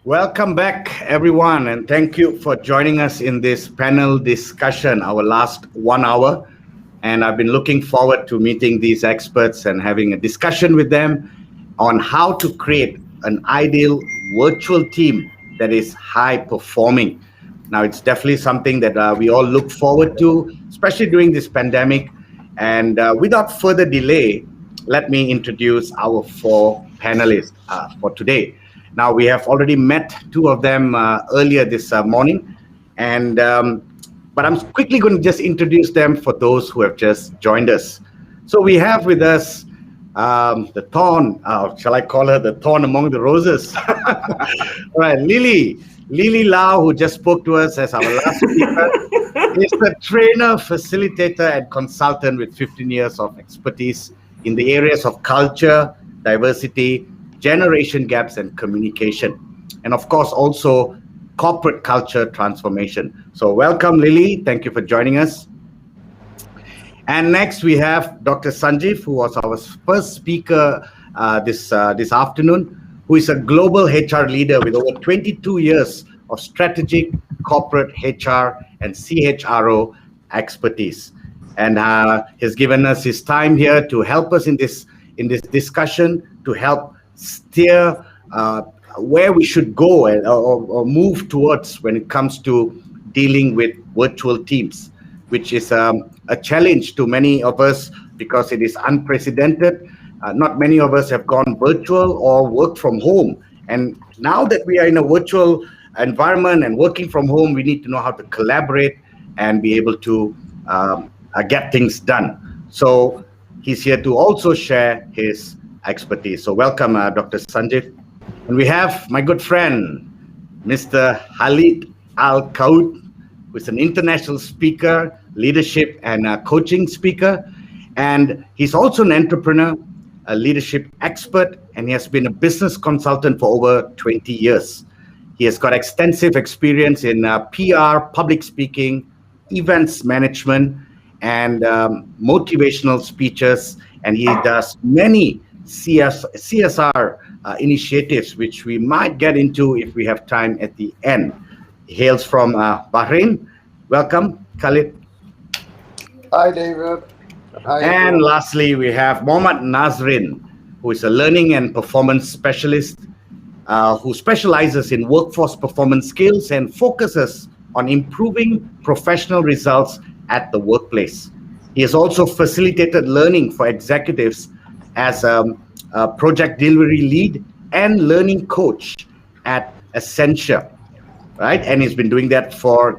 Welcome back, everyone, and thank you for joining us in this panel discussion, our last 1 hour. And I've been looking forward to meeting these experts and having a discussion with them on how to create an ideal virtual team that is high performing. Now, it's definitely something that we all look forward to, especially during this pandemic. And without further delay, let me introduce our 4 panelists for today. Now, we have already met 2 of them earlier this morning, and but I'm quickly going to just introduce them for those who have just joined us. So we have with us the thorn, shall I call her the thorn among the roses? All right, Lily Lau, who just spoke to us as our last speaker, is a trainer, facilitator, and consultant with 15 years of expertise in the areas of culture, diversity, generation gaps, and communication. And of course, also corporate culture transformation. So welcome, Lily. Thank you for joining us. And next we have Dr. Sanjeev, who was our first speaker this afternoon, who is a global HR leader with over 22 years of strategic corporate HR and CHRO expertise. And he's given us his time here to help us in this discussion, to help steer where we should go or move towards when it comes to dealing with virtual teams, which is a challenge to many of us because it is unprecedented. Not many of us have gone virtual or worked from home. And now that we are in a virtual environment and working from home, we need to know how to collaborate and be able to get things done. So he's here to also share his expertise. So welcome, Dr. Sanjeev. And we have my good friend, Mr. Khalid AlQuad, who is an international speaker, leadership and coaching speaker. And he's also an entrepreneur, a leadership expert, and he has been a business consultant for over 20 years. He has got extensive experience in PR, public speaking, events management, and motivational speeches. And he does many CSR initiatives, which we might get into if we have time at the end. He hails from Bahrain. Welcome, Khalid. Hi, David. Hi, and everyone. Lastly, we have Mohammad Nasrin, who is a learning and performance specialist who specializes in workforce performance skills and focuses on improving professional results at the workplace. He has also facilitated learning for executives as a project delivery lead and learning coach at Accenture, right? And he's been doing that for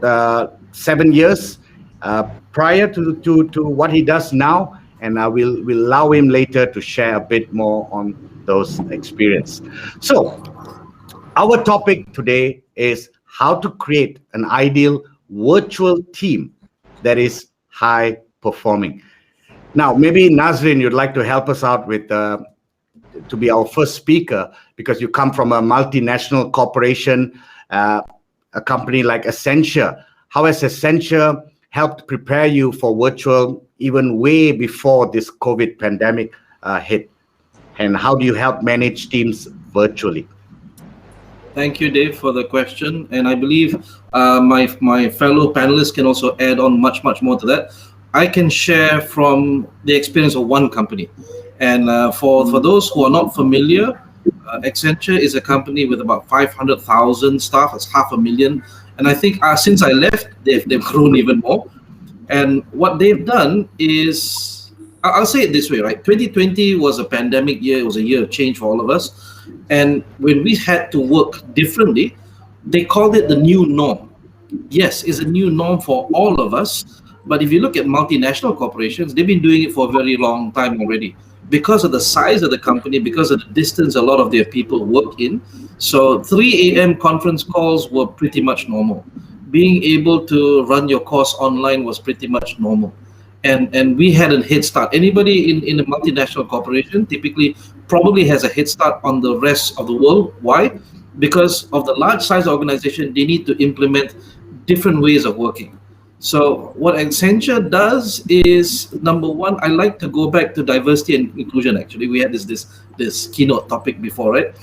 7 years prior to what he does now. And we'll allow him later to share a bit more on those experiences. So our topic today is how to create an ideal virtual team that is high performing. Now, maybe Nadzrin, you'd like to help us out with to be our first speaker, because you come from a multinational corporation, a company like Accenture. How has Accenture helped prepare you for virtual even way before this COVID pandemic hit? And how do you help manage teams virtually? Thank you, Dave, for the question. And I believe my fellow panelists can also add on much more to that. I can share from the experience of one company. And for those who are not familiar, Accenture is a company with about 500,000 staff. That's 500,000. And I think since I left, they've grown even more. And what they've done is, I'll say it this way, right? 2020 was a pandemic year. It was a year of change for all of us. And when we had to work differently, they called it the new norm. Yes, it's a new norm for all of us. But if you look at multinational corporations, they've been doing it for a very long time already. Because of the size of the company, because of the distance a lot of their people work in. So 3 a.m. conference calls were pretty much normal. Being able to run your course online was pretty much normal. And we had a head start. Anybody in a multinational corporation typically probably has a head start on the rest of the world. Why? Because of the large size organization, they need to implement different ways of working. So what Accenture does is, number one, I like to go back to diversity and inclusion. Actually, we had this keynote topic before, right?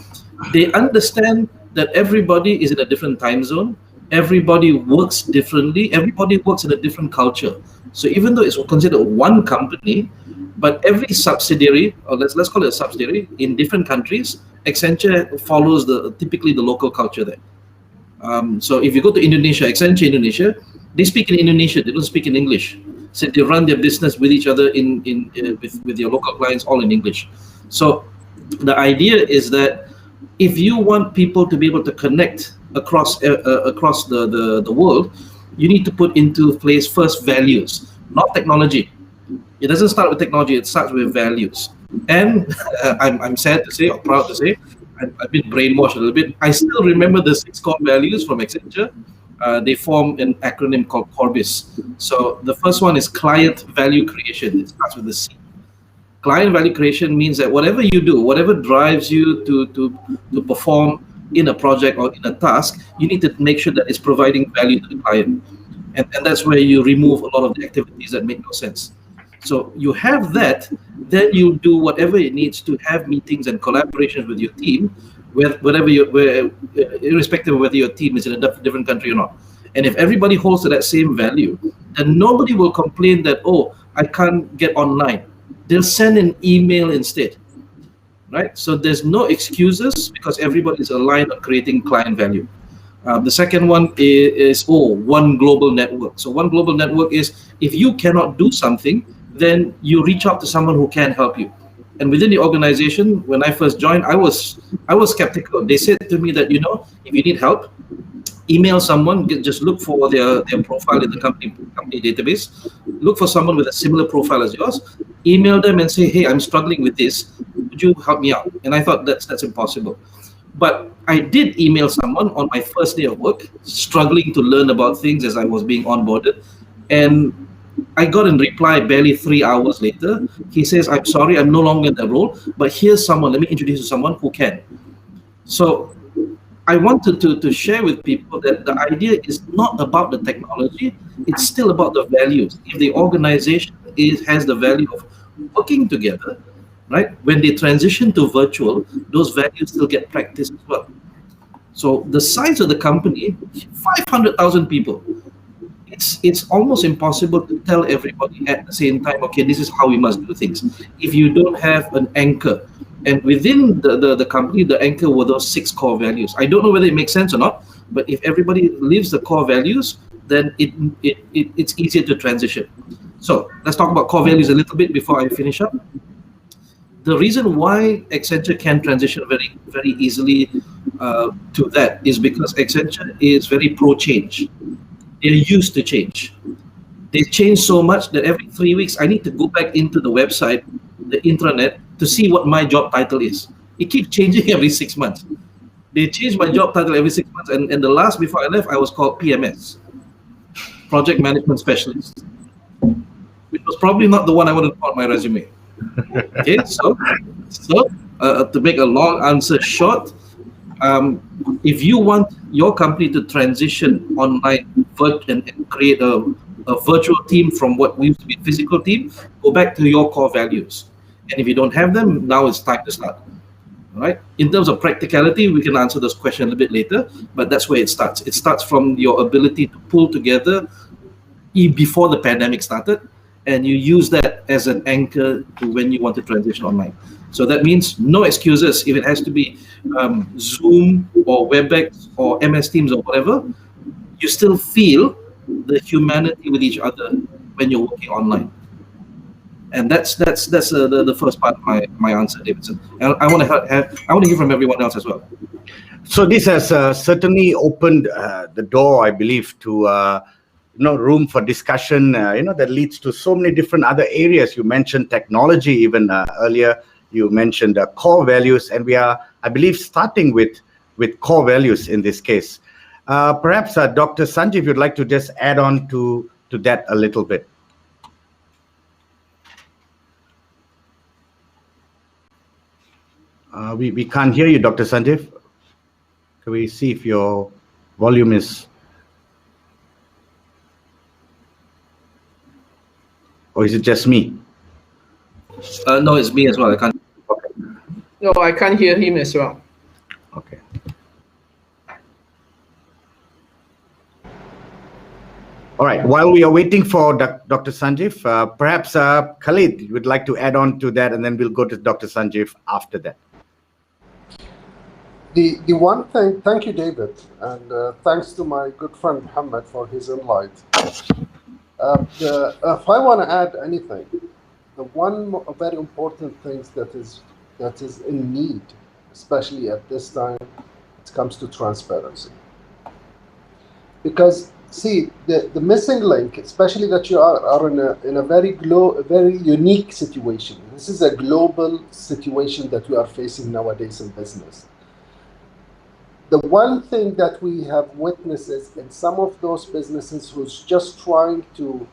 They understand that everybody is in a different time zone, everybody works differently, everybody works in a different culture. So even though it's considered one company, but every subsidiary, or let's call it a subsidiary, in different countries, Accenture follows typically the local culture there. So if you go to Indonesia, Accenture Indonesia, they speak in Indonesia, they don't speak in English. So they run their business with each other with your local clients all in English. So the idea is that if you want people to be able to connect across the world, you need to put into place first values, not technology. It doesn't start with technology, it starts with values. And I'm sad to say, or proud to say, I've been brainwashed a little bit. I still remember the 6 core values from Accenture. They form an acronym called CORBIS. So the first one is client value creation. It starts with the C. Client value creation means that whatever you do, whatever drives you to perform in a project or in a task, you need to make sure that it's providing value to the client. And that's where you remove a lot of the activities that make no sense. So you have that, then you do whatever it needs to have meetings and collaborations with your team, irrespective of whether your team is in a different country or not. And if everybody holds to that same value, then nobody will complain that, oh, I can't get online. They'll send an email instead, right? So there's no excuses because everybody is aligned on creating client value. The second one is one global network. So one global network is if you cannot do something, then you reach out to someone who can help you. And within the organization, when I first joined, I was skeptical. They said to me that, if you need help, email someone, just look for their profile in the company database, look for someone with a similar profile as yours, email them and say, hey, I'm struggling with this, would you help me out? And I thought that's impossible. But I did email someone on my first day of work, struggling to learn about things as I was being onboarded. And I got a reply barely 3 hours later. He says, I'm sorry, I'm no longer in that role, but here's someone, let me introduce you to someone who can. So I wanted to share with people that the idea is not about the technology, it's still about the values. If the organization has the value of working together, right? When they transition to virtual, those values still get practiced as well. So the size of the company, 500,000 people. It's almost impossible to tell everybody at the same time, okay, this is how we must do things. If you don't have an anchor, and within the company, the anchor were those 6 core values. I don't know whether it makes sense or not, but if everybody lives the core values, then it's easier to transition. So let's talk about core values a little bit before I finish up. The reason why Accenture can transition very, very easily to that is because Accenture is very pro-change. They're used to change. They change so much that every 3 weeks, I need to go back into the website, the intranet, to see what my job title is. It keeps changing every 6 months. They change my job title every 6 months, and the last before I left, I was called PMS, Project Management Specialist, which was probably not the one I wanted to put on my resume. Okay, so to make a long answer short, if you want your company to transition online and create a virtual team from what used to be a physical team, go back to your core values. And if you don't have them, now it's time to start. All right. In terms of practicality, we can answer this question a little bit later, but that's where it starts. It starts from your ability to pull together before the pandemic started, and you use that as an anchor to when you want to transition online. So that means no excuses. If it has to be Zoom or WebEx or MS Teams or whatever, you still feel the humanity with each other when you're working online. And that's the first part of my answer, Davidson. And I want to hear from everyone else as well. So this has certainly opened the door, I believe, to room for discussion. That leads to so many different other areas. You mentioned technology even earlier. You mentioned core values, and we are, I believe, starting with core values in this case. Perhaps Dr. Sanjeev, you'd like to just add on to that a little bit. We can't hear you, Dr. Sanjeev. Can we see if your volume is... Or is it just me? No, it's me as well. I can't. No, I can't hear him as well. Okay. All right. While we are waiting for Dr. Sanjeev, perhaps Khalid, you would like to add on to that, and then we'll go to Dr. Sanjeev after that. The one thing, thank you, David, and thanks to my good friend Mohammed for his insight. If I want to add anything, the one very important thing that is in need, especially at this time, it comes to transparency. Because see, the missing link, especially that you are in a very unique situation. This is a global situation that we are facing nowadays in business. The one thing that we have witnessed is in some of those businesses who's just trying to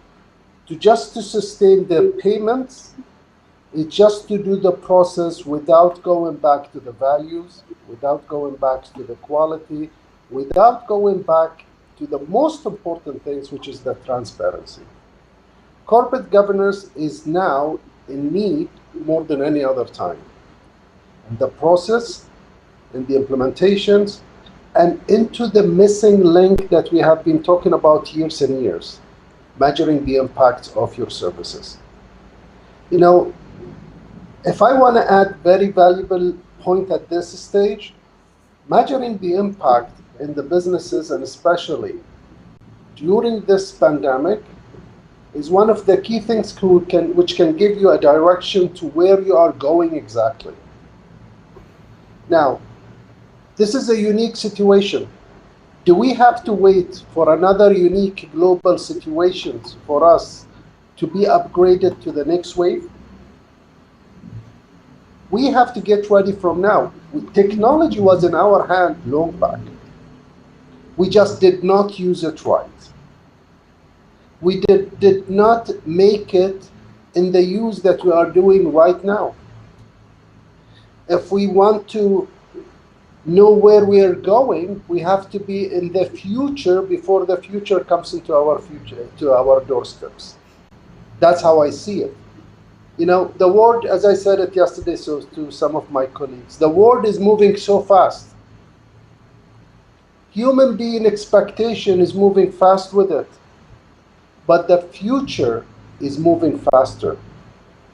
sustain their payments, it's just to do the process without going back to the values, without going back to the quality, without going back to the most important things, which is the transparency. Corporate governance is now in need more than any other time. And the process, in the implementations, and into the missing link that we have been talking about years and years, measuring the impact of your services. You know, if I want to add very valuable point at this stage, measuring the impact in the businesses, and especially during this pandemic, is one of the key things which can give you a direction to where you are going exactly. Now, this is a unique situation. Do we have to wait for another unique global situation for us to be upgraded to the next wave? We have to get ready from now. Technology was in our hand long back. We just did not use it right. We did not make it in the use that we are doing right now. If we want to know where we are going, we have to be in the future before the future comes into our future, to our doorsteps. That's how I see it. You know, the world, as I said it yesterday to some of my colleagues, the world is moving so fast. Human being expectation is moving fast with it, but the future is moving faster.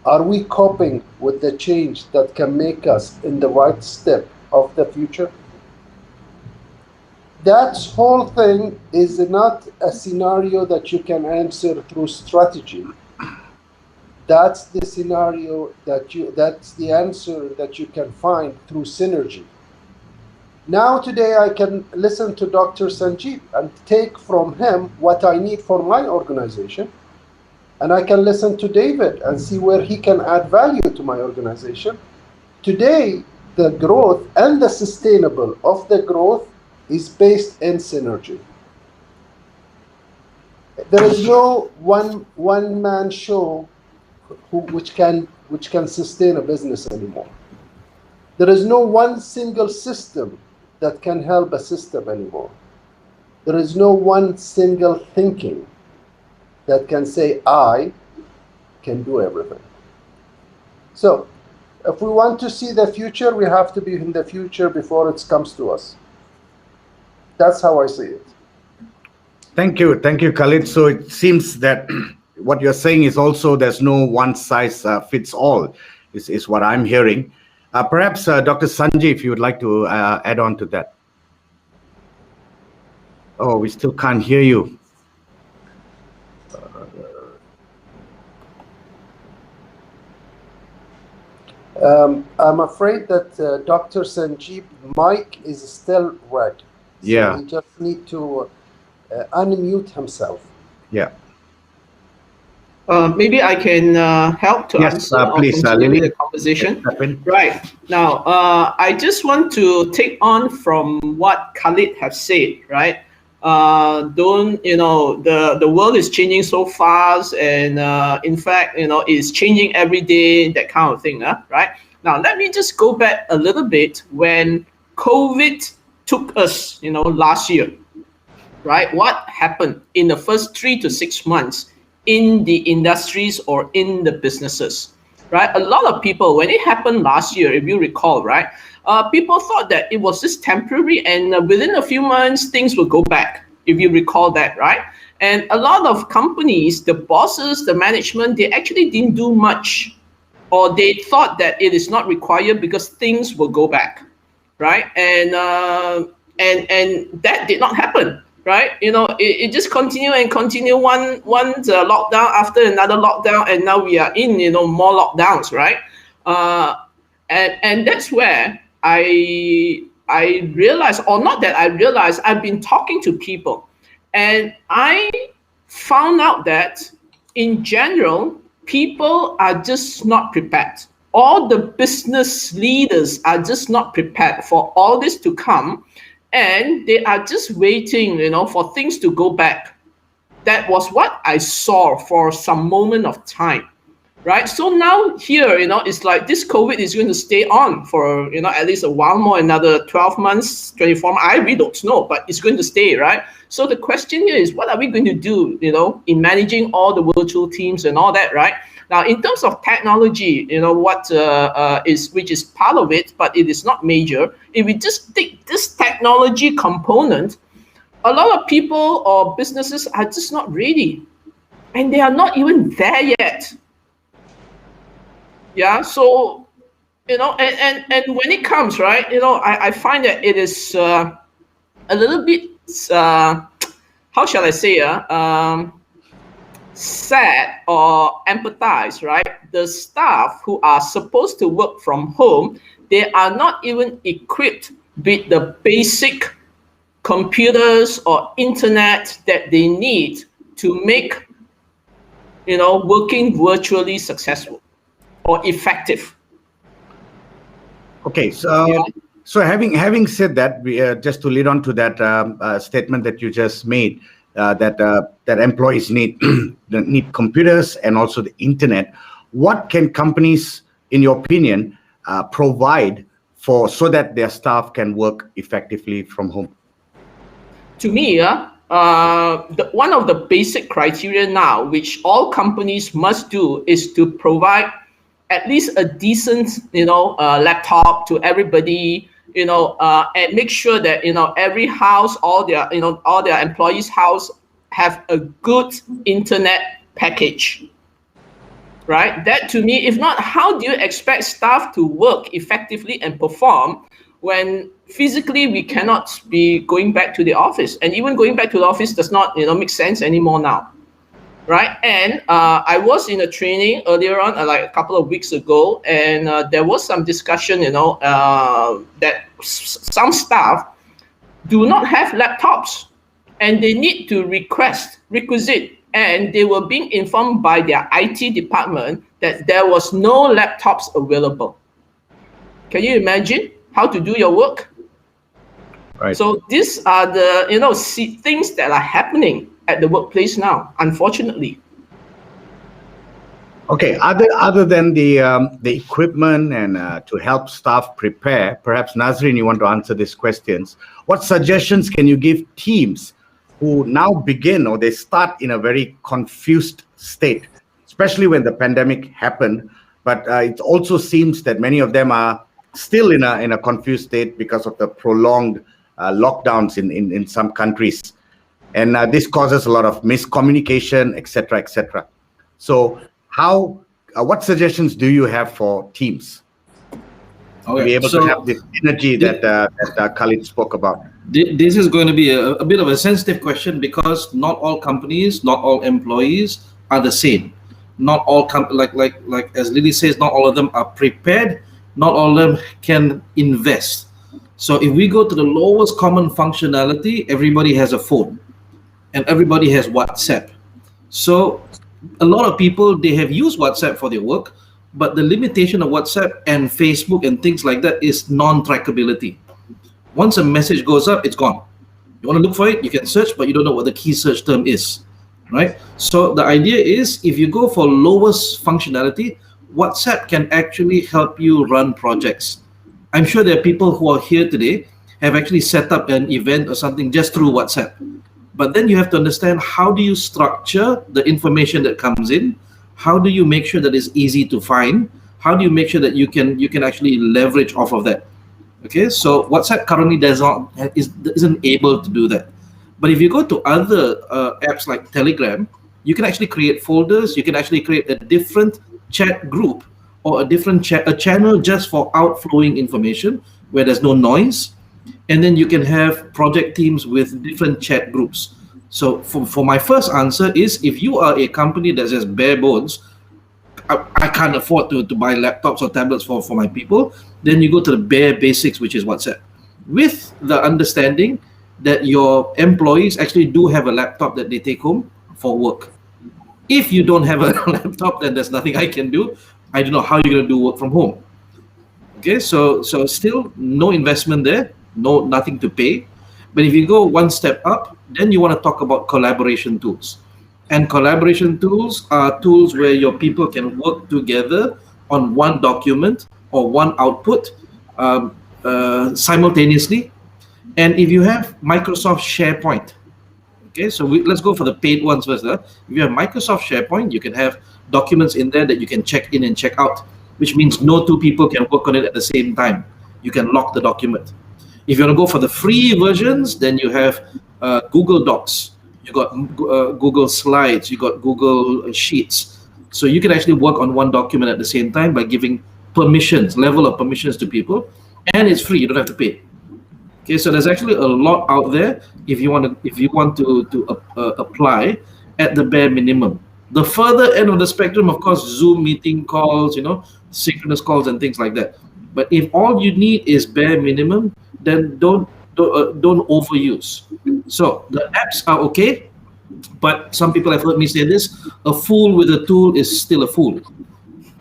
Are we coping with the change that can make us in the right step of the future? That whole thing is not a scenario that you can answer through strategy. That's the scenario that's the answer that you can find through synergy. Now today I can listen to Dr. Sanjeev and take from him what I need for my organization. And I can listen to David and see where he can add value to my organization. Today, the growth and the sustainable of the growth is based in synergy. There is no one-man show which can sustain a business anymore. There is no one single system that can help a system anymore. There is no one single thinking that can say, I can do everything. So, if we want to see the future, we have to be in the future before it comes to us. That's how I see it. Thank you, Khalid. So it seems that what you're saying is also there's no one size fits all, is what I'm hearing. Perhaps Dr. Sanjeev, if you would like to add on to that. Oh, we still can't hear you. I'm afraid that Dr. Sanjeev mic is still red. So yeah. he just need to unmute himself. Yeah. Maybe I can help to answer please, or continue Lily, the conversation. Right. Now, I just want to take on from what Khalid has said, right? The world is changing so fast, and in fact, it's changing every day, that kind of thing, right? Now, let me just go back a little bit when COVID took us, last year, right? What happened in the first 3 to 6 months in the industries or in the businesses, right? A lot of people, when it happened last year, if you recall, right, people thought that it was just temporary, and within a few months, things will go back, if you recall that, right? And a lot of companies, the bosses, the management, they actually didn't do much, or they thought that it is not required because things will go back, right? And that did not happen, right? It just continue and continue, one lockdown after another lockdown, and now we are in more lockdowns, right? And that's where I realized, or not that I realized, I've been talking to people, and I found out that in general, people are just not prepared. All the business leaders are just not prepared for all this to come, and they are just waiting, for things to go back. That was what I saw for some moment of time. Right. So now here, it's like this COVID is going to stay on for, at least a while more, another 12 months, 24 months. I really don't know, but it's going to stay, right? So the question here is, what are we going to do, in managing all the virtual teams and all that, right? Now, in terms of technology, which is part of it, but it is not major. If we just take this technology component, a lot of people or businesses are just not ready, and they are not even there yet. Yeah, so and when it comes, right, I find that it is a little bit how shall I say, sad or empathize, right? The staff who are supposed to work from home, they are not even equipped with the basic computers or internet that they need to make working virtually successful or effective. Okay, so having said that, we, just to lead on to that statement that you just made, that employees need need computers and also the internet. What can companies, in your opinion, provide so that their staff can work effectively from home? To me, one of the basic criteria now, which all companies must do, is to provide at least a decent, laptop to everybody, and make sure that every house, all their employees' house have a good internet package, right? That, to me, if not, how do you expect staff to work effectively and perform when physically we cannot be going back to the office, and even going back to the office does not make sense anymore now, right? And I was in a training earlier on, like a couple of weeks ago, and there was some discussion, that some staff do not have laptops, and they need to requisite, and they were being informed by their IT department that there was no laptops available. Can you imagine how to do your work? Right. So these are the things that are happening at the workplace now, unfortunately. Okay, other than the equipment and to help staff prepare, perhaps Nadzrin, you want to answer these questions. What suggestions can you give teams who now begin, or they start in a very confused state, especially when the pandemic happened? But it also seems that many of them are still in a confused state because of the prolonged lockdowns in some countries. And this causes a lot of miscommunication, etc., etc. So what suggestions do you have for teams to be able to have this energy that Khalid spoke about? This is going to be a bit of a sensitive question, because not all companies, not all employees are the same. Not all like as Lily says, not all of them are prepared. Not all of them can invest. So if we go to the lowest common functionality, everybody has a phone and everybody has WhatsApp. So a lot of people, they have used WhatsApp for their work, but the limitation of WhatsApp and Facebook and things like that is non-trackability. Once a message goes up, it's gone. You want to look for it, you can search, but you don't know what the key search term is, right? So the idea is, if you go for lowest functionality, WhatsApp can actually help you run projects. I'm sure there are people who are here today have actually set up an event or something just through WhatsApp. But then you have to understand, how do you structure the information that comes in? How do you make sure that it's easy to find? How do you make sure that you can actually leverage off of that? Okay, so WhatsApp currently isn't able to do that. But if you go to other apps like Telegram, you can actually create folders. You can actually create a different chat group or a different a channel just for outflowing information where there's no noise. And then you can have project teams with different chat groups. So for my first answer is, if you are a company that's just bare bones, I can't afford to buy laptops or tablets for my people, then you go to the bare basics, which is WhatsApp, with the understanding that your employees actually do have a laptop that they take home for work. If you don't have a laptop, then there's nothing I can do. I don't know how you're going to do work from home. Okay, so still no investment there, nothing to pay. But if you go one step up, then you want to talk about collaboration tools. And collaboration tools are tools where your people can work together on one document or one output simultaneously. And if you have Microsoft SharePoint, okay, so let's go for the paid ones first. If you have Microsoft SharePoint, you can have documents in there that you can check in and check out, which means no two people can work on it at the same time. You can lock the document. If you want to go for the free versions, then you have Google Docs, you got Google Slides, you got Google Sheets. So you can actually work on one document at the same time by giving permissions, level of permissions to people, and it's free. You don't have to pay. Okay, so there's actually a lot out there if you want to apply at the bare minimum. The further end of the spectrum, of course, Zoom meeting calls, synchronous calls and things like that. But if all you need is bare minimum, then don't overuse. So the apps are okay, but some people have heard me say this: a fool with a tool is still a fool.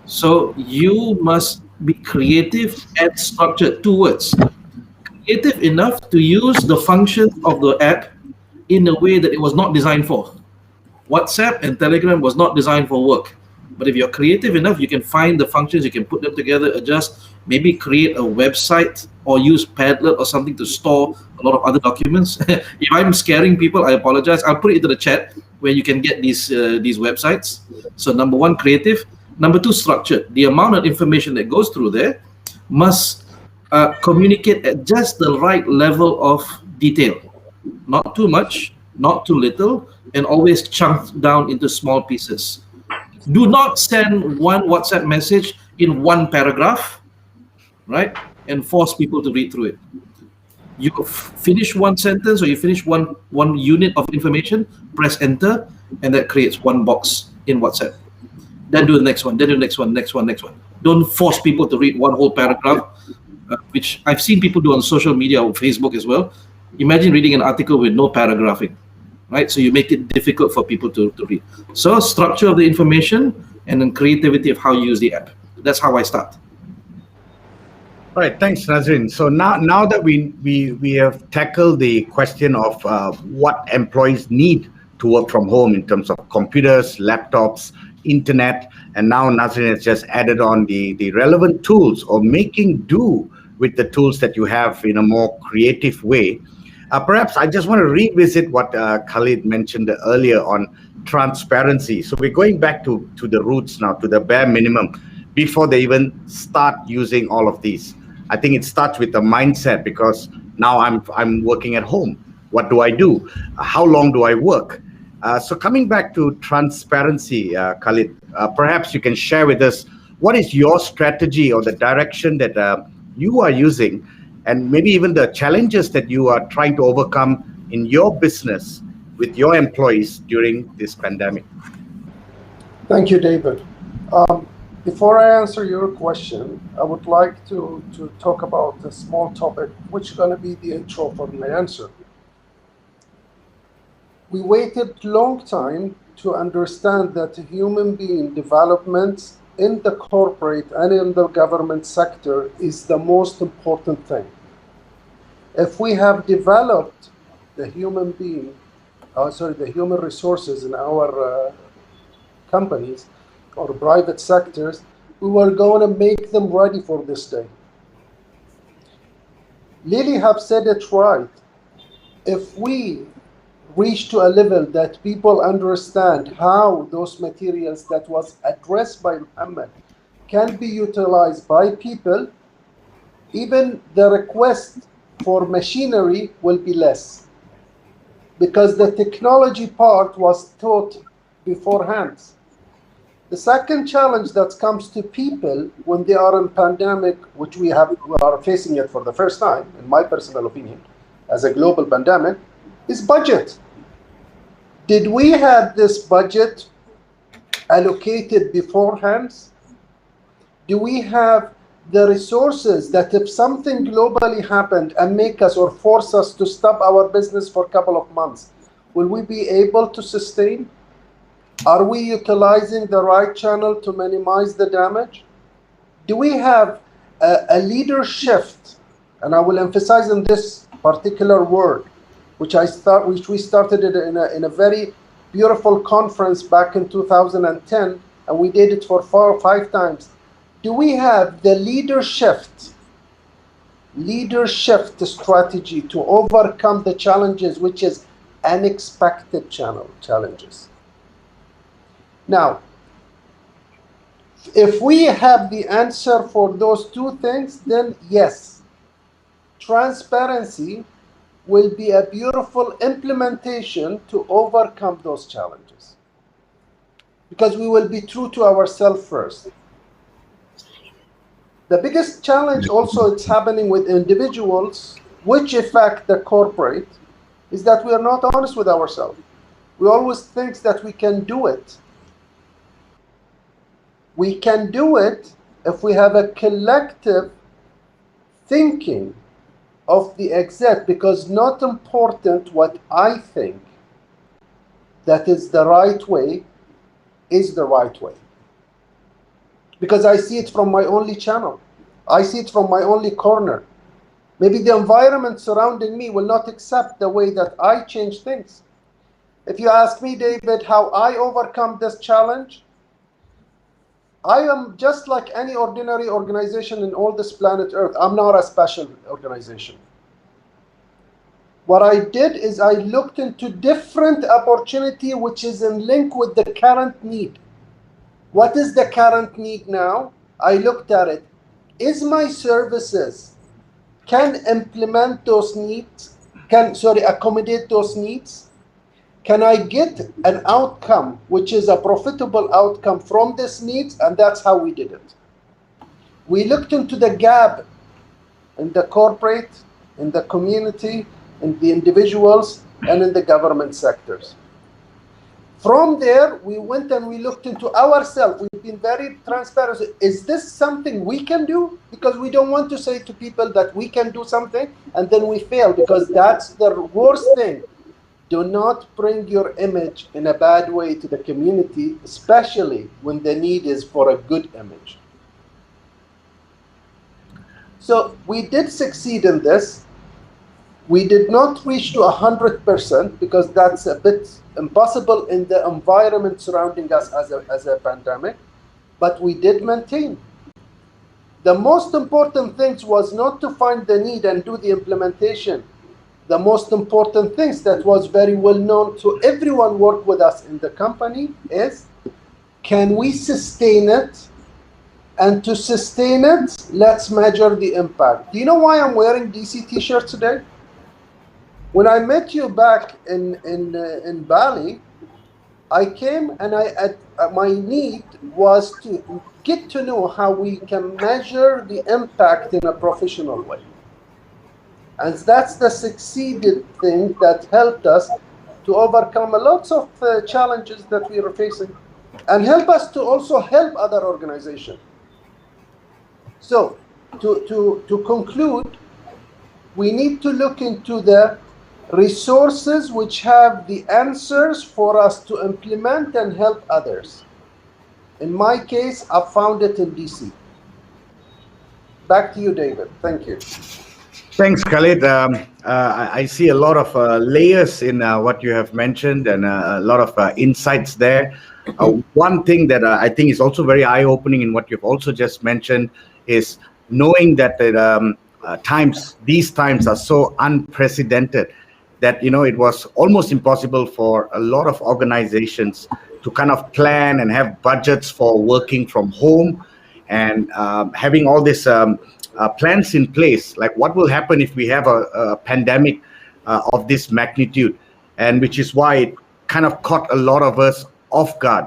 So you must be creative and structured. 2 words: creative enough to use the functions of the app in a way that it was not designed for. WhatsApp and Telegram was not designed for work. But if you're creative enough, you can find the functions, you can put them together, adjust, maybe create a website or use Padlet or something to store a lot of other documents. If I'm scaring people, I apologize. I'll put it into the chat where you can get these websites. So number 1, creative. Number 2, structured. The amount of information that goes through there must communicate at just the right level of detail. Not too much, not too little, and always chunked down into small pieces. Do not send one WhatsApp message in one paragraph, right? And force people to read through it. You finish one sentence or you finish one unit of information, press enter, and that creates one box in WhatsApp. Then do the next one, then do the next one, next one, next one. Don't force people to read one whole paragraph, which I've seen people do on social media or Facebook as well. Imagine reading an article with no paragraphing. Right, so you make it difficult for people to read. So structure of the information and then creativity of how you use the app. That's how I start. All right, thanks, Nadzrin. So now that we have tackled the question of what employees need to work from home in terms of computers, laptops, internet, and now Nadzrin has just added on the relevant tools or making do with the tools that you have in a more creative way. Perhaps I just want to revisit what Khalid mentioned earlier on transparency. So we're going back to the roots now, to the bare minimum, before they even start using all of these. I think it starts with the mindset, because now I'm working at home. What do I do? How long do I work? So coming back to transparency, Khalid, perhaps you can share with us what is your strategy or the direction that you are using, and maybe even the challenges that you are trying to overcome in your business with your employees during this pandemic. Thank you, David. Before I answer your question, I would like to talk about a small topic, which is going to be the intro for my answer. We waited a long time to understand that human being development in the corporate and in the government sector is the most important thing. If we have developed the human being, the human resources in our companies or private sectors, we were going to make them ready for this day. Lily have said it right. If we reach to a level that people understand how those materials that was addressed by Mohammad can be utilized by people, even the request for machinery will be less. because the technology part was taught beforehand. The second challenge that comes to people when they are in pandemic, which we are facing it for the first time, in my personal opinion, as a global pandemic, is budget. Did we have this budget allocated beforehand? Do we have the resources that if something globally happened and make us or force us to stop our business for a couple of months, will we be able to sustain? Are we utilizing the right channel to minimize the damage? Do we have a leader shift? And I will emphasize on this particular word, which we started it in a very beautiful conference back in 2010, and we did it for 4 or 5 times. Do we have the leadership strategy to overcome the challenges, which is unexpected challenges? Now, if we have the answer for those 2 things, then yes, transparency will be a beautiful implementation to overcome those challenges. Because we will be true to ourselves first. The biggest challenge also it's happening with individuals, which affect the corporate, is that we are not honest with ourselves. We always think that we can do it. We can do it if we have a collective thinking of the exec, because not important what I think that is the right way is the right way. Because I see it from my only channel. I see it from my only corner. Maybe the environment surrounding me will not accept the way that I change things. If you ask me, David, how I overcome this challenge, I am just like any ordinary organization in all this planet Earth. I'm not a special organization. What I did is I looked into different opportunity which is in link with the current need. What is the current need now? I looked at it. Is my services can implement those needs? Accommodate those needs? Can I get an outcome which is a profitable outcome from this needs? And that's how we did it. We looked into the gap in the corporate, in the community, in the individuals, and in the government sectors. From there, we went and we looked into ourselves. We've been very transparent. Is this something we can do? Because we don't want to say to people that we can do something and then we fail, because that's the worst thing. Do not bring your image in a bad way to the community, especially when the need is for a good image. So we did succeed in this. We did not reach to 100% because that's a bit impossible in the environment surrounding us as a pandemic, but we did maintain. The most important thing was not to find the need and do the implementation. The most important things that was very well known to everyone work with us in the company is, can we sustain it? And to sustain it, let's measure the impact. Do you know why I'm wearing DC t-shirts today? When I met you back in Bali, I came and my need was to get to know how we can measure the impact in a professional way. And that's the succeeded thing that helped us to overcome a lot of challenges that we were facing and help us to also help other organizations. So to conclude, we need to look into the resources which have the answers for us to implement and help others. In my case, I found it in DC. Back to you, David. Thank you. Thanks, Khalid. I see a lot of layers in what you have mentioned and a lot of insights there. One thing that I think is also very eye-opening in what you've also just mentioned is knowing that these times are so unprecedented that, it was almost impossible for a lot of organizations to kind of plan and have budgets for working from home and having all this plans in place, like what will happen if we have a pandemic of this magnitude. and which is why it kind of caught a lot of us off guard.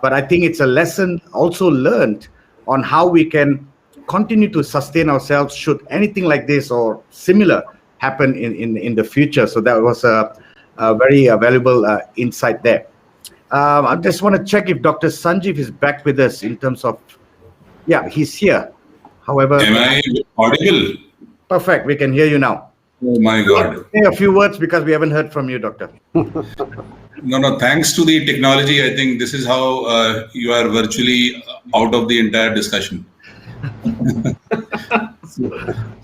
But I think it's a lesson also learned on how we can continue to sustain ourselves should anything like this or similar happen in the future. So that was a very valuable insight there. I just want to check if Dr. Sanjeev is back with us in terms of, yeah, he's here. However, am I audible? Perfect. We can hear you now. Oh my God. Say a few words because we haven't heard from you, Doctor. No, thanks to the technology, I think this is how you are virtually out of the entire discussion.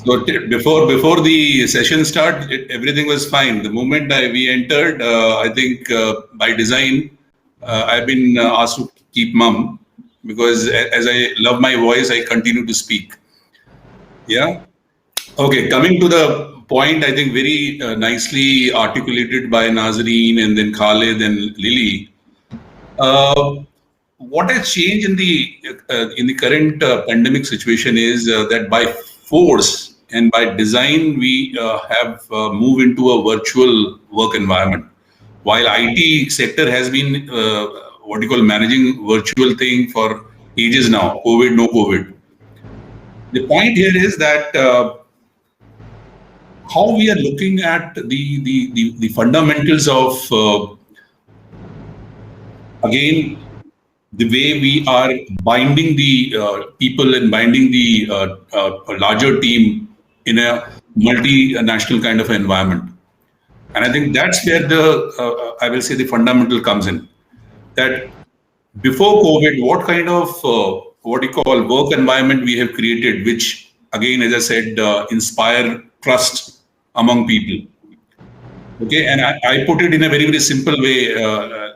So before the session started, everything was fine. The moment we entered, I think by design, I've been asked to keep mum because as I love my voice, I continue to speak. Yeah. Okay. Coming to the point, I think very nicely articulated by Nadzrin and then Khalid and Lily. What has changed in the current pandemic situation is that by force and by design, we have moved into a virtual work environment. While IT sector has been what you call managing virtual thing for ages now, COVID, no COVID. The point here is that how we are looking at the fundamentals of again the way we are binding the people and binding the larger team in a multinational kind of environment. And I think that's where the, I will say the fundamental comes in. That before COVID, what kind of, what you call work environment we have created, which again, as I said, inspire trust among people. Okay, and I put it in a very, very simple way.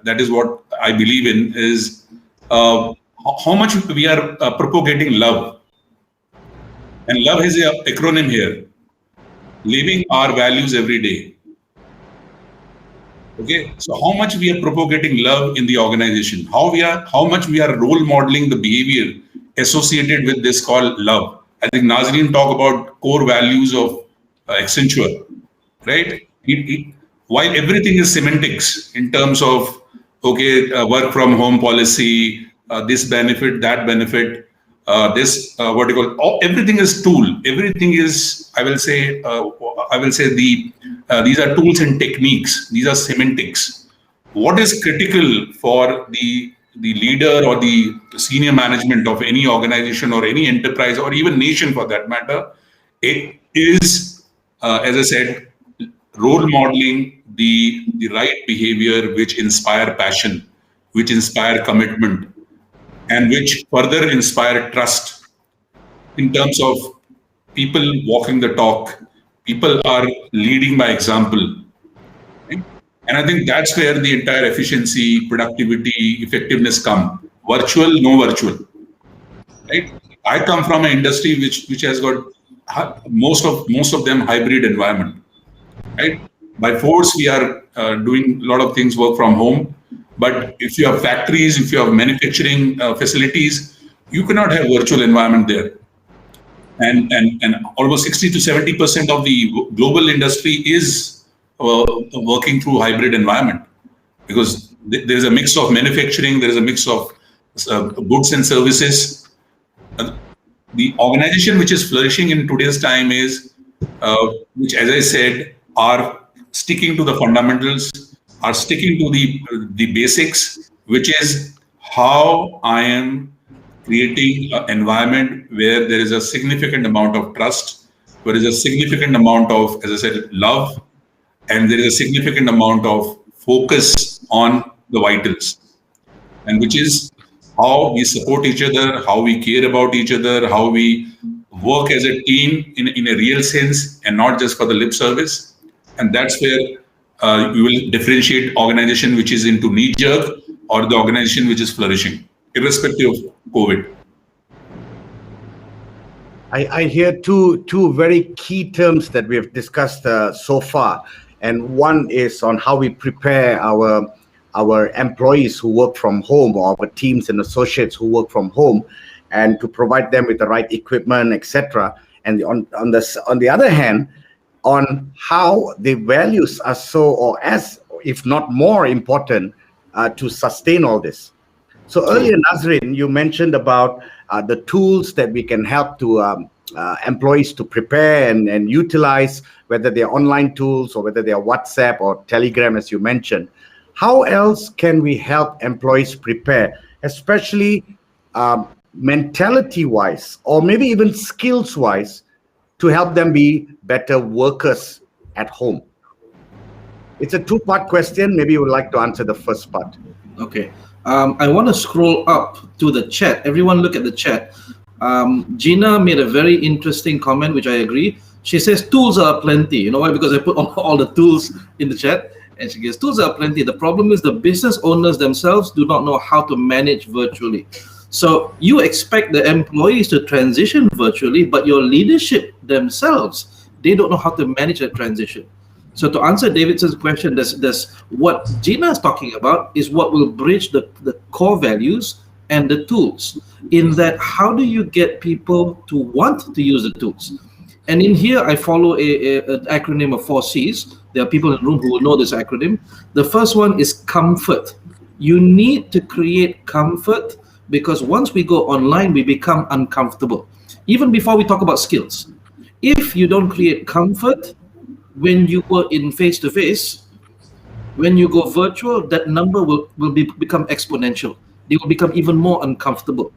That is what I believe in is how much we are propagating love. And love has an acronym here, living our values every day. Okay, so how much we are propagating love in the organization, how much we are role modeling the behavior associated with this called love. I think Nadzrin talked about core values of Accenture, right? While everything is semantics in terms of, okay, work from home policy, this benefit, that benefit, this, what you call, everything is tool. Everything is, I will say these are tools and techniques. These are semantics. What is critical for the leader or the senior management of any organization or any enterprise or even nation for that matter, it is, as I said, role modeling the right behavior which inspire passion, which inspire commitment, and which further inspire trust in terms of people walking the talk. People are leading by example. Right? And I think that's where the entire efficiency, productivity, effectiveness come. Virtual, no virtual. Right? I come from an industry which has got most of them hybrid environment. Right? By force, we are doing a lot of things work from home. But if you have factories, if you have manufacturing facilities, you cannot have virtual environment there. And almost 60 to 70% of the global industry is working through hybrid environment because there is a mix of manufacturing, there is a mix of goods and services. The organization which is flourishing in today's time is, which as I said, are sticking to the fundamentals, are sticking to the basics, which is how I am creating an environment where there is a significant amount of trust, where there is a significant amount of, as I said, love, and there is a significant amount of focus on the vitals, and which is how we support each other, how we care about each other, how we work as a team in a real sense and not just for the lip service. And that's where you will differentiate organization which is into knee-jerk or the organization which is flourishing, irrespective of COVID. I hear two very key terms that we have discussed so far, and one is on how we prepare our employees who work from home or our teams and associates who work from home, and to provide them with the right equipment, etc. And on the other hand, on how the values are so, or as if not more important, to sustain all this. So earlier, Nadzrin, you mentioned about the tools that we can help to employees to prepare and utilize, whether they're online tools or whether they're WhatsApp or Telegram, as you mentioned. How else can we help employees prepare, especially mentality-wise, or maybe even skills-wise, to help them be better workers at home? It's a two-part question. Maybe you would like to answer the first part. Okay. I want to scroll up to the chat. Everyone look at the chat. Gina made a very interesting comment, which I agree. She says tools are plenty. You know why? Because I put all the tools in the chat. And she goes, tools are plenty. The problem is the business owners themselves do not know how to manage virtually. So you expect the employees to transition virtually, but your leadership themselves, they don't know how to manage that transition. So to answer Davidson's question, there's what Gina is talking about is what will bridge the core values and the tools. In that, how do you get people to want to use the tools? And in here, I follow an acronym of 4 C's. There are people in the room who will know this acronym. The first one is comfort. You need to create comfort, because once we go online, we become uncomfortable. Even before we talk about skills. If you don't create comfort, when you go in face-to-face, when you go virtual, that number will become exponential. They will become even more uncomfortable.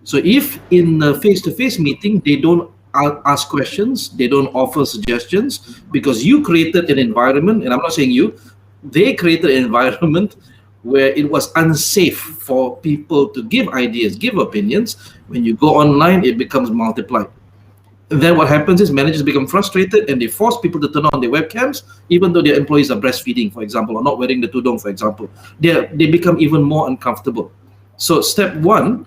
So if in a face-to-face meeting, they don't ask questions, they don't offer suggestions, because you created an environment, and I'm not saying you, they created an environment where it was unsafe for people to give ideas, give opinions. When you go online, it becomes multiplied. And then what happens is managers become frustrated and they force people to turn on their webcams, even though their employees are breastfeeding, for example, or not wearing the tudung, for example. They become even more uncomfortable. So step 1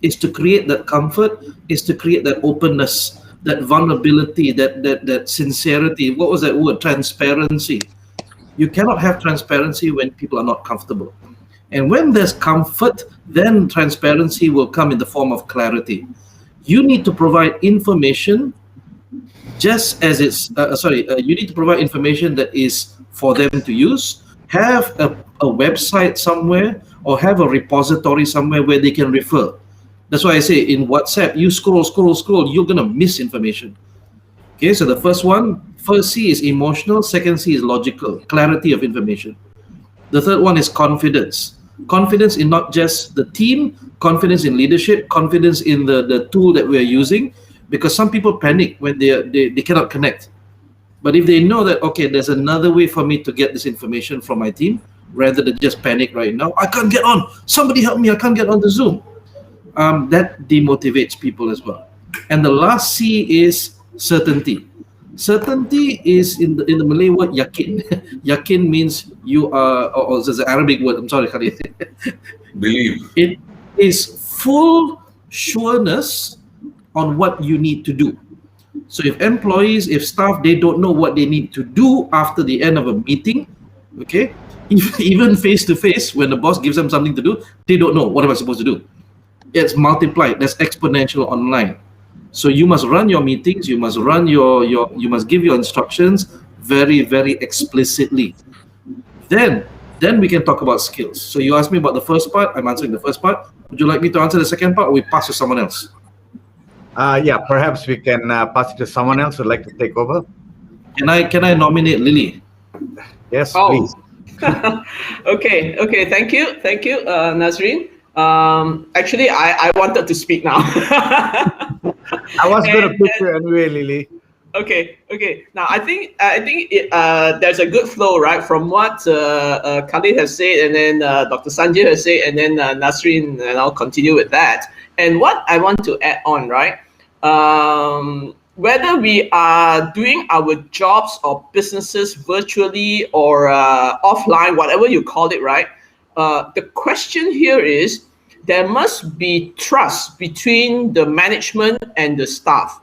is to create that comfort, is to create that openness, that vulnerability, that sincerity. What was that word? Transparency. You cannot have transparency when people are not comfortable. And when there's comfort, then transparency will come in the form of clarity. You need to provide information just as it's, you need to provide information that is for them to use. Have a website somewhere or have a repository somewhere where they can refer. That's why I say in WhatsApp, you scroll, you're going to miss information. Okay, so the first C is emotional, second C is logical, clarity of information. The third one is confidence. Confidence in not just the team, confidence in leadership, confidence in the tool that we're using, because some people panic when they cannot connect. But if they know that, okay, there's another way for me to get this information from my team, rather than just panic right now, I can't get on, somebody help me, I can't get on the Zoom. That demotivates people as well. And the last C is certainty. Certainty is in the Malay word yakin. Yakin means you are, or there's an Arabic word, I'm sorry, Khalid. Believe. It is full sureness on what you need to do. So if employees, if staff, they don't know what they need to do after the end of a meeting, okay, even face-to-face, when the boss gives them something to do, they don't know, what am I supposed to do? It's multiplied, that's exponential online. So you must run your meetings, you must run you must give your instructions very, very explicitly. Then we can talk about skills. So you asked me about the first part, I'm answering the first part. Would you like me to answer the second part, or we pass to someone else? Yeah, perhaps we can pass it to someone else who'd like to take over. Can I nominate Lily? Yes, Oh. please. Okay, thank you, Nadzrin. Actually, I wanted to speak now. I was going to pick you anyway, Lily. Okay. Now I think there's a good flow, right, from what Khalid has said, and then Dr. Sanjeev has said, and then Nasrin, and I'll continue with that. And what I want to add on, right, whether we are doing our jobs or businesses virtually or offline, whatever you call it, right, the question here is there must be trust between the management and the staff.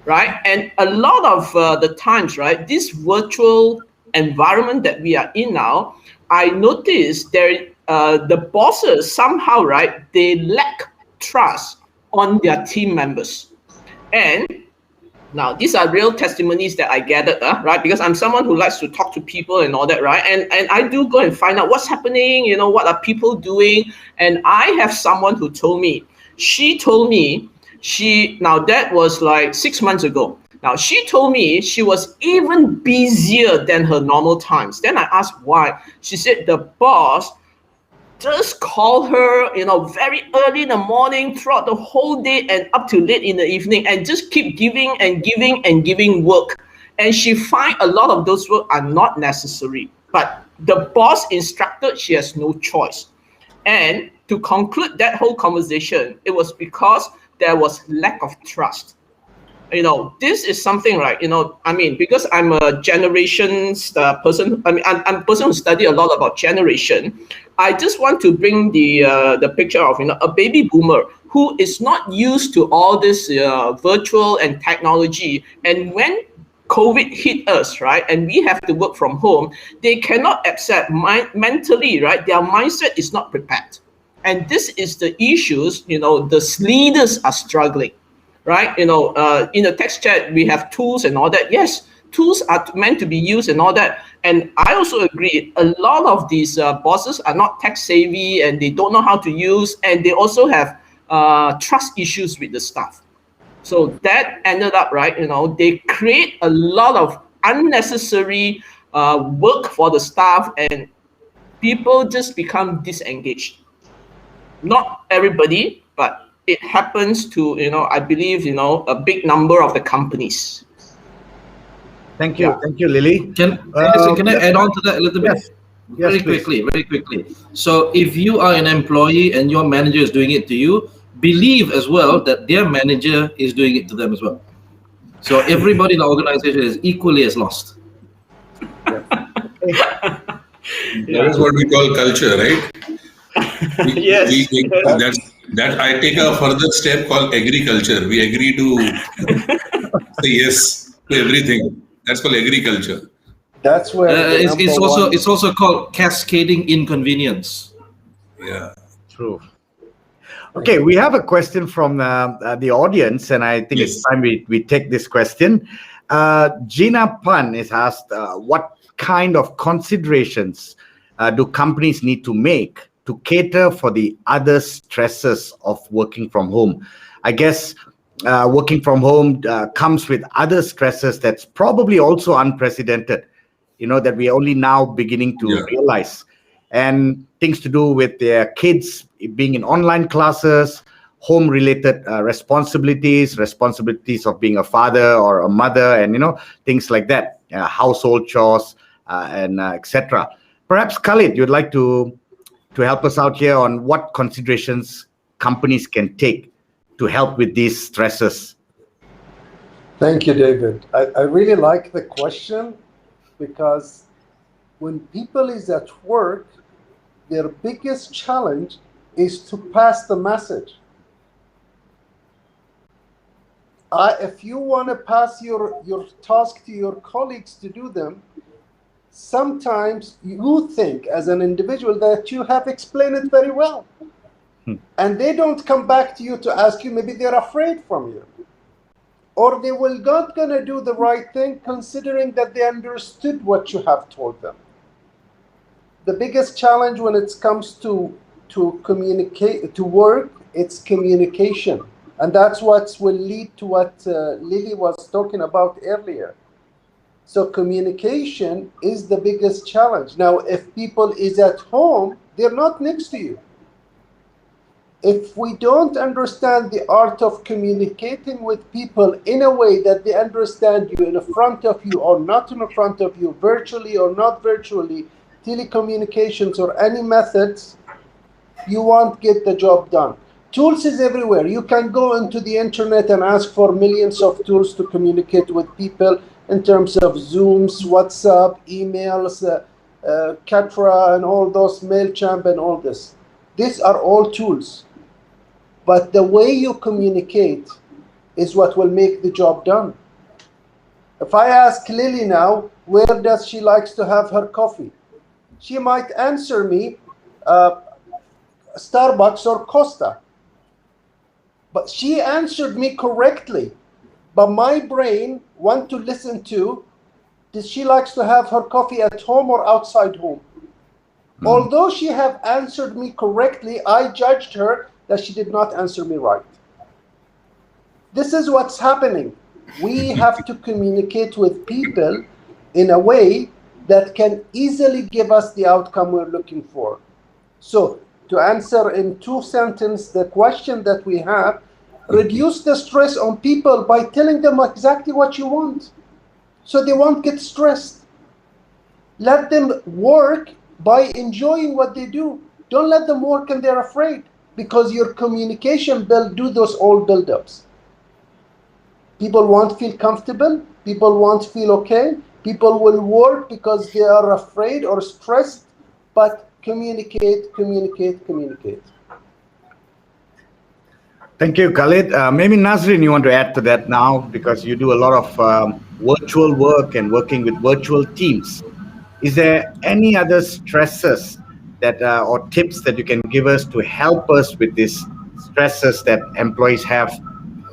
Right, and a lot of the times, right, this virtual environment that we are in now, I noticed the bosses somehow, right, they lack trust on their team members, and Now, these are real testimonies that I gathered, right? Because I'm someone who likes to talk to people and all that, right? And I do go and find out what's happening, what are people doing? And I have someone who told me, now that was like 6 months ago. Now, she told me she was even busier than her normal times. Then I asked why. She said the boss just call her, very early in the morning throughout the whole day and up to late in the evening and just keep giving and giving and giving work. And she find a lot of those work are not necessary. But the boss instructed, she has no choice. And to conclude that whole conversation, it was because there was lack of trust. This is something, right? Because I'm a generations person. I'm a person who study a lot about generation. I just want to bring the picture of a baby boomer who is not used to all this virtual and technology. And when COVID hit us, right, and we have to work from home, they cannot accept mentally, right? Their mindset is not prepared, and this is the issues. The leaders are struggling. Right, in the text chat we have tools and all that. Yes, tools are meant to be used and all that. And I also agree, a lot of these bosses are not tech savvy and they don't know how to use, and they also have trust issues with the staff. So that ended up, right, they create a lot of unnecessary work for the staff, and people just become disengaged. Not everybody, but it happens to, I believe, a big number of the companies. Thank you. Thank you, Lily. Can I add on to that a little bit? Very quickly. So if you are an employee and your manager is doing it to you, believe as well that their manager is doing it to them as well. So everybody in the organization is equally as lost. That is what we call culture, right? Yes. That I take a further step called agriculture. We agree to say yes to everything. That's called agriculture. That's where it's also called cascading inconvenience. Yeah. True. Okay, we have a question from the audience, and I think it's time we take this question. Gina Pan is asked, what kind of considerations do companies need to make to cater for the other stresses of working from home? I guess working from home comes with other stresses that's probably also unprecedented, that we're only now beginning to realize. And things to do with their kids being in online classes, home-related responsibilities of being a father or a mother, and, things like that, household chores, and etc. Perhaps, Khalid, you'd like to help us out here on what considerations companies can take to help with these stresses. Thank you, David. I really like the question, because when people is at work, their biggest challenge is to pass the message. If you want to pass your task to your colleagues to do them, sometimes you think as an individual that you have explained it very well. And they don't come back to you to ask you, maybe they're afraid from you. Or they will not going to do the right thing considering that they understood what you have told them. The biggest challenge when it comes to communicate, to work, it's communication. And that's what will lead to what Lily was talking about earlier. So communication is the biggest challenge. Now, if people is at home, they're not next to you. If we don't understand the art of communicating with people in a way that they understand you in front of you or not in front of you, virtually or not virtually, telecommunications or any methods, you won't get the job done. Tools is everywhere. You can go into the internet and ask for millions of tools to communicate with people in terms of Zooms, WhatsApp, emails, Katra, and all those, MailChimp and all this. These are all tools. But the way you communicate is what will make the job done. If I ask Lily now, where does she likes to have her coffee? She might answer me, Starbucks or Costa. But she answered me correctly but my brain want to listen to, does she likes to have her coffee at home or outside home? Although she have answered me correctly, I judged her that she did not answer me right. This is what's happening. We have to communicate with people in a way that can easily give us the outcome we're looking for. So to answer in 2 sentences the question that we have, reduce the stress on people by telling them exactly what you want, so they won't get stressed. Let them work by enjoying what they do. Don't let them work and they're afraid, because your communication do those all build-ups. People won't feel comfortable. People won't feel okay. People will work because they are afraid or stressed, but communicate, communicate, communicate. Thank you, Khalid. Maybe Nadzrin, you want to add to that now, because you do a lot of virtual work and working with virtual teams. Is there any other stresses that or tips that you can give us to help us with these stresses that employees have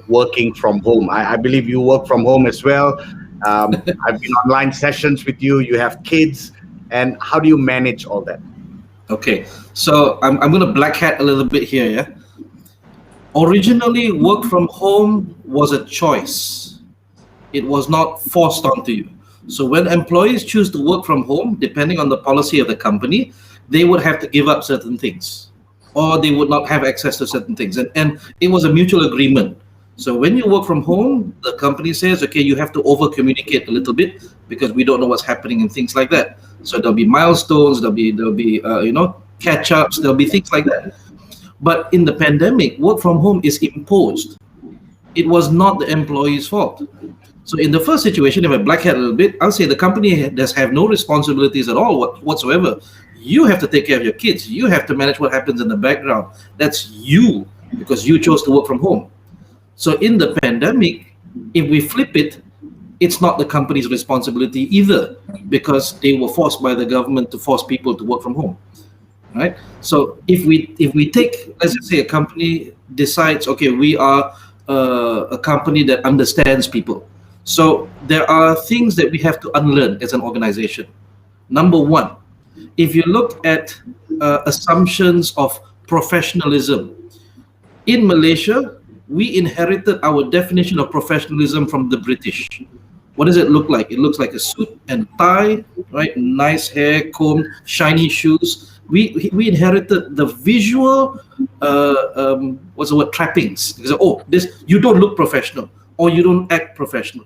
working from home? I believe you work from home as well. I've been online sessions with you. You have kids, and how do you manage all that? Okay, so I'm going to black hat a little bit here. Yeah. Originally, work from home was a choice. It was not forced onto you. So when employees choose to work from home, depending on the policy of the company, they would have to give up certain things, or they would not have access to certain things. And it was a mutual agreement. So when you work from home, the company says, okay, you have to over-communicate a little bit because we don't know what's happening and things like that. So there'll be milestones, there'll be catch-ups, there'll be things like that. But in the pandemic, work from home is imposed. It was not the employee's fault. So in the first situation, if I black hat a little bit, I'll say the company does have no responsibilities at all whatsoever. You have to take care of your kids. You have to manage what happens in the background. That's you, because you chose to work from home. So in the pandemic, if we flip it, it's not the company's responsibility either, because they were forced by the government to force people to work from home, right? So if we take, let's just say a company decides, okay, we are a company that understands people. So there are things that we have to unlearn as an organization. Number one, if you look at assumptions of professionalism, in Malaysia, we inherited our definition of professionalism from the British. What does it look like? It looks like a suit and tie, right? Nice hair, comb, shiny shoes. We inherited the visual, trappings. This, you don't look professional, or you don't act professional.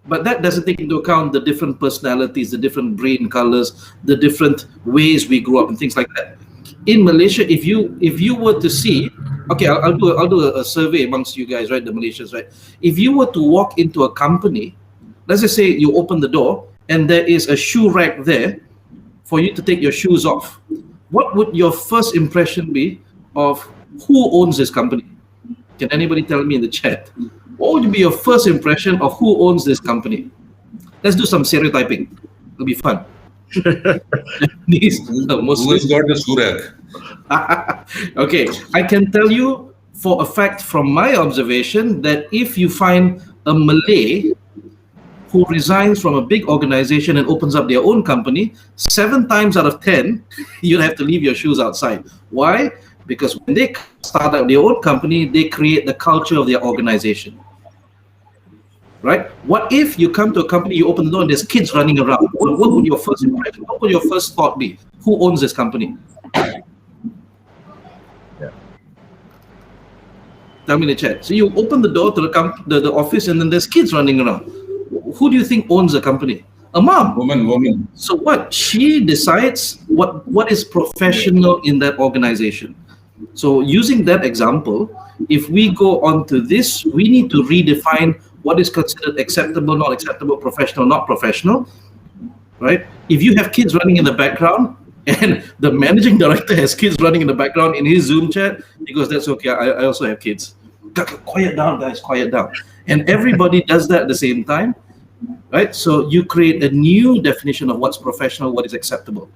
But that doesn't take into account the different personalities, the different brain colors, the different ways we grew up and things like that. In Malaysia, if you were to see, okay, I'll do a survey amongst you guys, right, the Malaysians, right? If you were to walk into a company, let's just say you open the door and there is a shoe rack there for you to take your shoes off. What would your first impression be of who owns this company? Can anybody tell me in the chat? What would be your first impression of who owns this company? Let's do some stereotyping. It'll be fun. Who has got the surak? Okay, I can tell you for a fact from my observation that if you find a Malay who resigns from a big organization and opens up their own company, 7 times out of 10, you'll have to leave your shoes outside. Why? Because when they start out their own company, they create the culture of their organization. Right? What if you come to a company, you open the door and there's kids running around? What would your first impression, what would your first thought be? Who owns this company? Yeah. Tell me in the chat. So you open the door to the office and then there's kids running around. Who do you think owns the company? A mom. Woman. So what? She decides what is professional in that organization. So using that example, if we go on to this, we need to redefine what is considered acceptable, not acceptable, professional, not professional, right? If you have kids running in the background and the managing director has kids running in the background in his Zoom chat, he goes, that's okay, I also have kids. Quiet down, guys, quiet down. And everybody does that at the same time, right? So you create a new definition of what's professional, what is acceptable.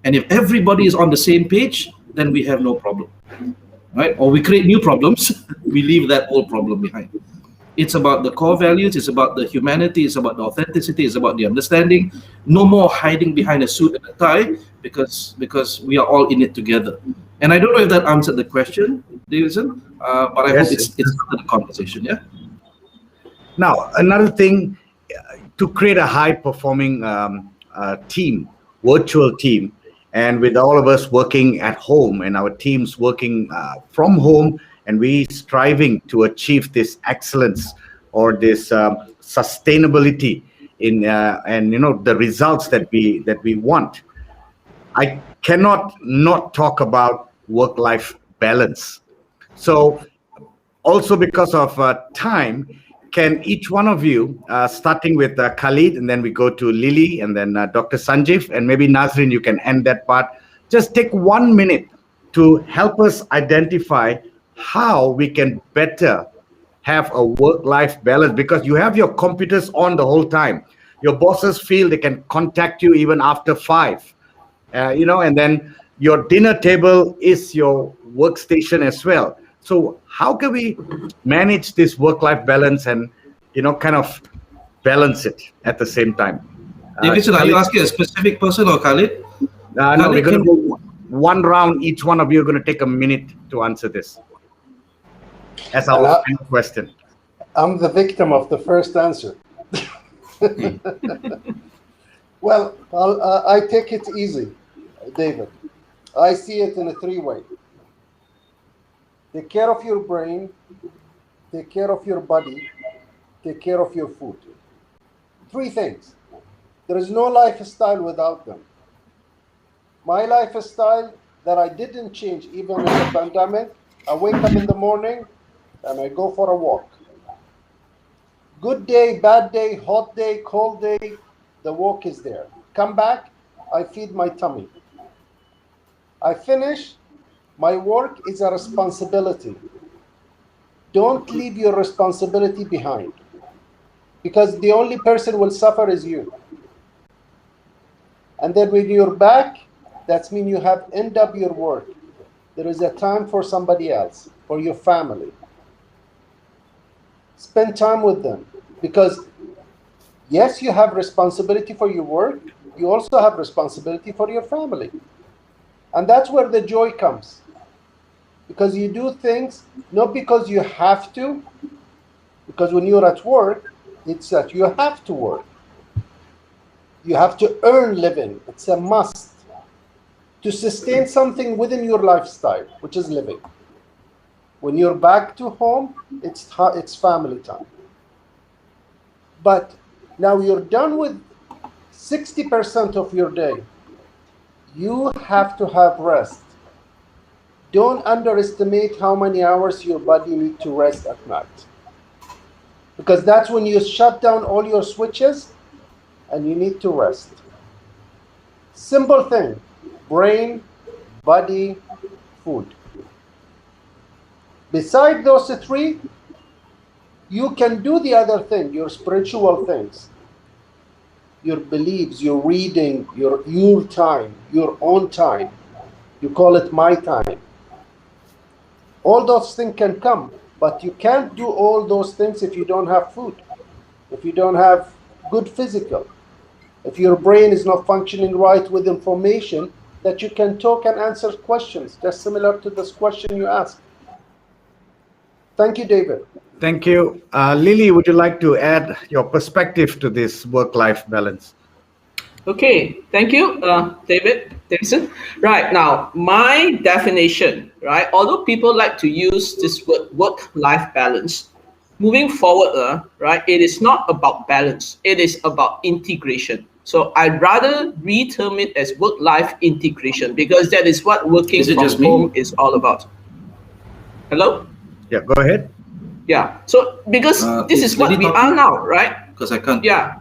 And if everybody is on the same page, then we have no problem, right? Or we create new problems, we leave that old problem behind. It's about the core values, it's about the humanity, it's about the authenticity, it's about the understanding. No more hiding behind a suit and a tie, because we are all in it together. And I don't know if that answered the question, Davidson, but I hope it's started the conversation, yeah? Now, another thing, to create a high-performing team, virtual team, and with all of us working at home and our teams working from home, and we striving to achieve this excellence or this sustainability in and the results that we want, I cannot not talk about work-life balance. So also because of time, can each one of you, starting with Khalid, and then we go to Lily, and then Dr. Sanjeev, and maybe Nadzrin, you can end that part. Just take 1 minute to help us identify how we can better have a work-life balance, because you have your computers on the whole time. Your bosses feel they can contact you even after 5, and then your dinner table is your workstation as well. So how can we manage this work-life balance and, kind of balance it at the same time? Davidson, are you asking a specific person or Khalid? No, we're going to go one round. Each one of you are going to take a minute to answer this as our final question. I'm the victim of the first answer. Well, I take it easy, David. I see it in a 3-way. Take care of your brain, take care of your body, take care of your food. 3 things. There is no lifestyle without them. My lifestyle that I didn't change even in the pandemic, I wake up in the morning and I go for a walk. Good day, bad day, hot day, cold day, the walk is there. Come back, I feed my tummy. I finish. My work is a responsibility. Don't leave your responsibility behind, because the only person who will suffer is you. And then when you're back, that means you have ended up your work. There is a time for somebody else, for your family. Spend time with them, because yes, you have responsibility for your work. You also have responsibility for your family. And that's where the joy comes. Because you do things not because you have to, because when you're at work, it's that you have to work. You have to earn living. It's a must to sustain something within your lifestyle, which is living. When you're back to home, it's family time. But now you're done with 60% of your day. You have to have rest. Don't underestimate how many hours your body needs to rest at night. Because that's when you shut down all your switches and you need to rest. Simple thing: brain, body, food. Beside those 3, you can do the other thing, your spiritual things, your beliefs, your reading, your time, your own time. You call it my time. All those things can come, but you can't do all those things if you don't have food, if you don't have good physical, if your brain is not functioning right with information that you can talk and answer questions, just similar to this question you asked. Thank you, David. Thank you. Lily, would you like to add your perspective to this work-life balance? Okay, thank you, Davidson. Right, now, my definition, right, although people like to use this word work-life balance, moving forward, right, it is not about balance, it is about integration. So I'd rather re-term it as work-life integration, because that is what working from home is all about. Hello? Yeah, go ahead. Yeah, so because this is what we are now, right? Because I can't. Yeah.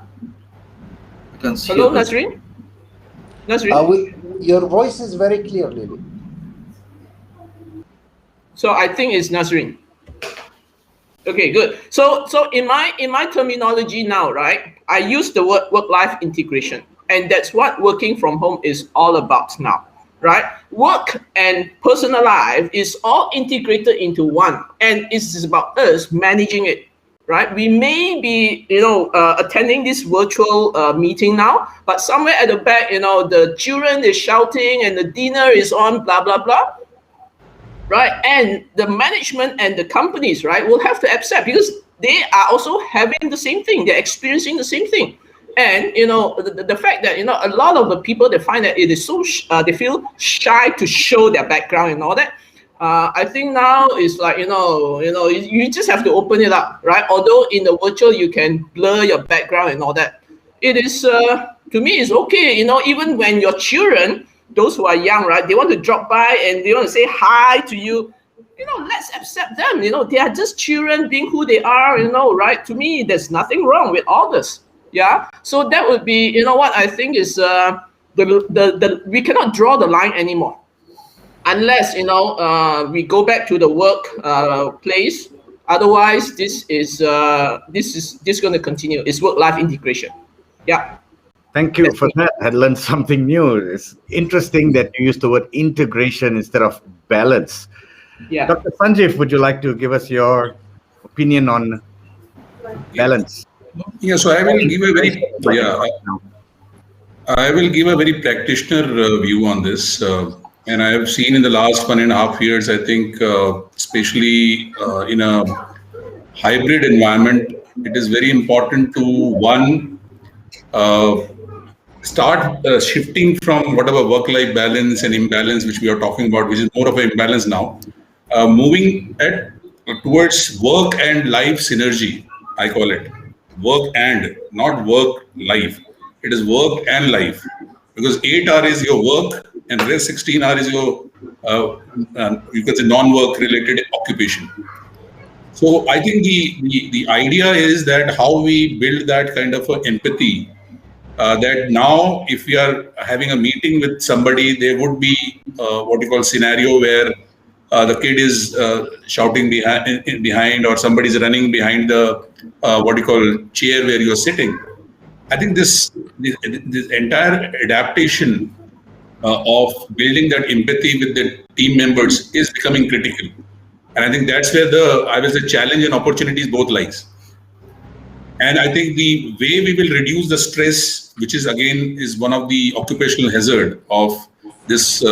I can't see. Hello, Nadzrin? Nadzrin? Your voice is very clear, Lily. So I think it's Nadzrin. Okay, good. So in my terminology now, right, I use the word work-life integration, and that's what working from home is all about now, right? Work and personal life is all integrated into one, and it's about us managing it, right? We may be, attending this virtual meeting now, but somewhere at the back, the children is shouting and the dinner is on, blah, blah, blah, right? And the management and the companies, right, will have to accept, because they are also having the same thing. They're experiencing the same thing. And, the fact that, a lot of the people, they find that it is so, they feel shy to show their background and all that. I think now it's like, you just have to open it up, right? Although in the virtual, you can blur your background and all that. It is, to me, it's okay, even when your children, those who are young, right, they want to drop by and they want to say hi to you, let's accept them. They are just children being who they are, right? To me, there's nothing wrong with all this. Yeah. So that would be, what I think is we cannot draw the line anymore. Unless, we go back to the work place. Otherwise, this is going to continue. It's work-life integration. Yeah. Thank you for that. I learned something new. It's interesting that you used the word integration instead of balance. Yeah. Dr. Sanjeev, would you like to give us your opinion on balance? Yeah, so I will give a very practitioner view on this. And I have seen in the last 1.5 years, I think, especially in a hybrid environment, it is very important to, start shifting from whatever work-life balance and imbalance, which we are talking about, which is more of an imbalance now, moving towards work and life synergy, I call it. Work and, not work life. It is work and life. Because 8 hours is your work and rest 16 hours is your, you can say, non-work related occupation. So I think the idea is that how we build that kind of empathy, that now if we are having a meeting with somebody, there would be what you call scenario where the kid is shouting behind or somebody is running behind the what you call chair where you're sitting. I think this entire adaptation of building that empathy with the team members is becoming critical. And I think that's where the challenge and opportunities both lies. And I think the way we will reduce the stress, which is again is one of the occupational hazard of this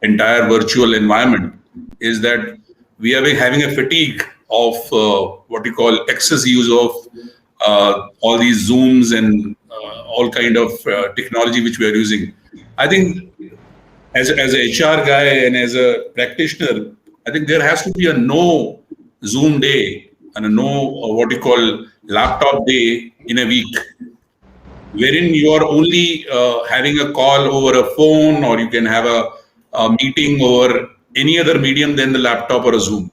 entire virtual environment, is that we are having a fatigue of what we call excess use of all these Zooms and all kind of technology which we are using. I think as an HR guy and as a practitioner, I think there has to be a no Zoom day and a no what you call laptop day in a week, wherein you are only having a call over a phone, or you can have a meeting over any other medium than the laptop or a Zoom.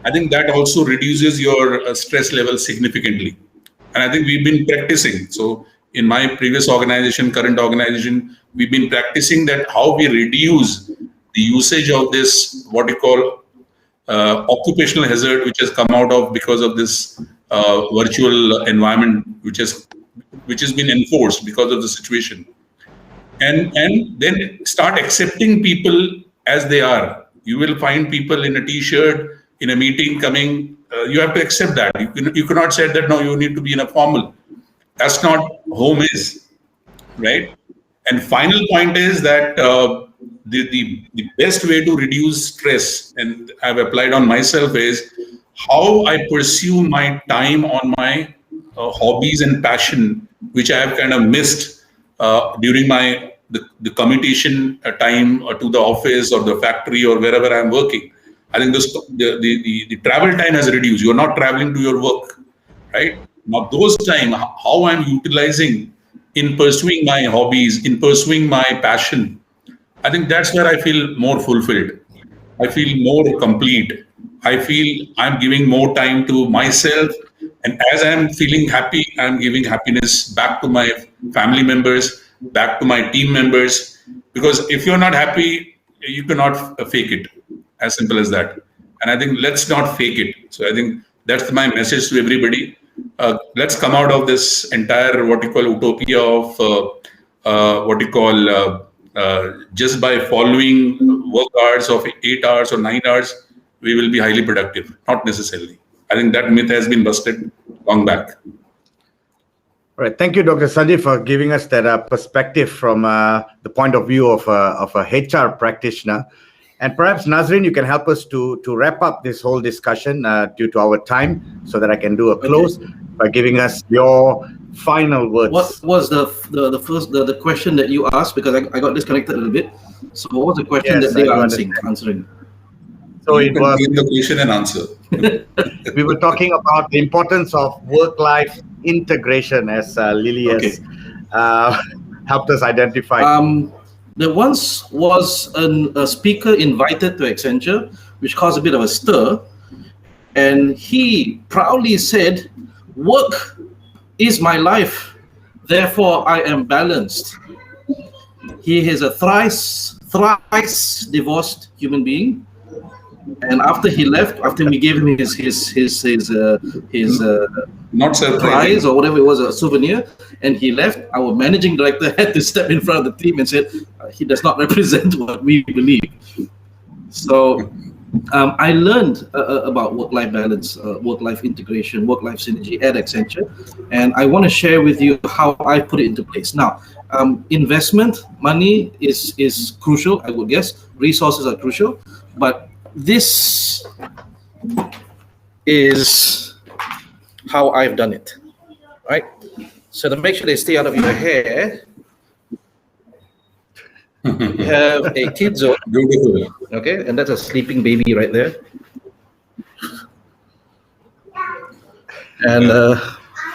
I think that also reduces your stress level significantly. And I think we've been practicing. So in my previous organization, current organization, we've been practicing that how we reduce the usage of this, what you call occupational hazard, which has come out of because of this virtual environment, which has been enforced because of the situation. And then start accepting people as they are. You will find people in a t-shirt, in a meeting coming, you have to accept that. You cannot say that, no, you need to be in a formal. That's not home is, right? And final point is that the best way to reduce stress, and I've applied on myself, is how I pursue my time on my hobbies and passion, which I have kind of missed during the commutation time to the office or the factory or wherever I'm working. I think the travel time has reduced. You're not traveling to your work, right? Now those time, how I'm utilizing in pursuing my hobbies, in pursuing my passion, I think that's where I feel more fulfilled. I feel more complete. I feel I'm giving more time to myself. And as I'm feeling happy, I'm giving happiness back to my family members, back to my team members. Because if you're not happy, you cannot fake it. As simple as that. And I think let's not fake it. So I think that's my message to everybody. Let's come out of this entire what you call utopia of what you call just by following work hours of 8 hours or 9 hours, we will be highly productive. Not necessarily. I think that myth has been busted long back. All right. Thank you, Dr. Sanjeev, for giving us that perspective from the point of view of a HR practitioner. And perhaps, Nadzrin, you can help us to wrap up this whole discussion due to our time, so that I can do a close by giving us your final words. What was the question that you asked? Because I got disconnected a little bit. So what was the question that they are answering? So you it was the question and answer. We were talking about the importance of work-life integration, as Lily has helped us identify. There once was a speaker invited to Accenture, which caused a bit of a stir, and he proudly said, "Work is my life, therefore I am balanced." He is a thrice divorced human being, and after he left, after we gave him his Not prize or whatever it was, a souvenir, and he left, our managing director had to step in front of the team and said, he does not represent what we believe. So I learned about work-life balance, work-life integration, work-life synergy at Accenture, and I want to share with you how I put it into place. Now, investment, money is crucial, I would guess. Resources are crucial, but this is how I've done it, right? So to make sure they stay out of your hair, you have a kid zone. Beautiful. Okay, and that's a sleeping baby right there. And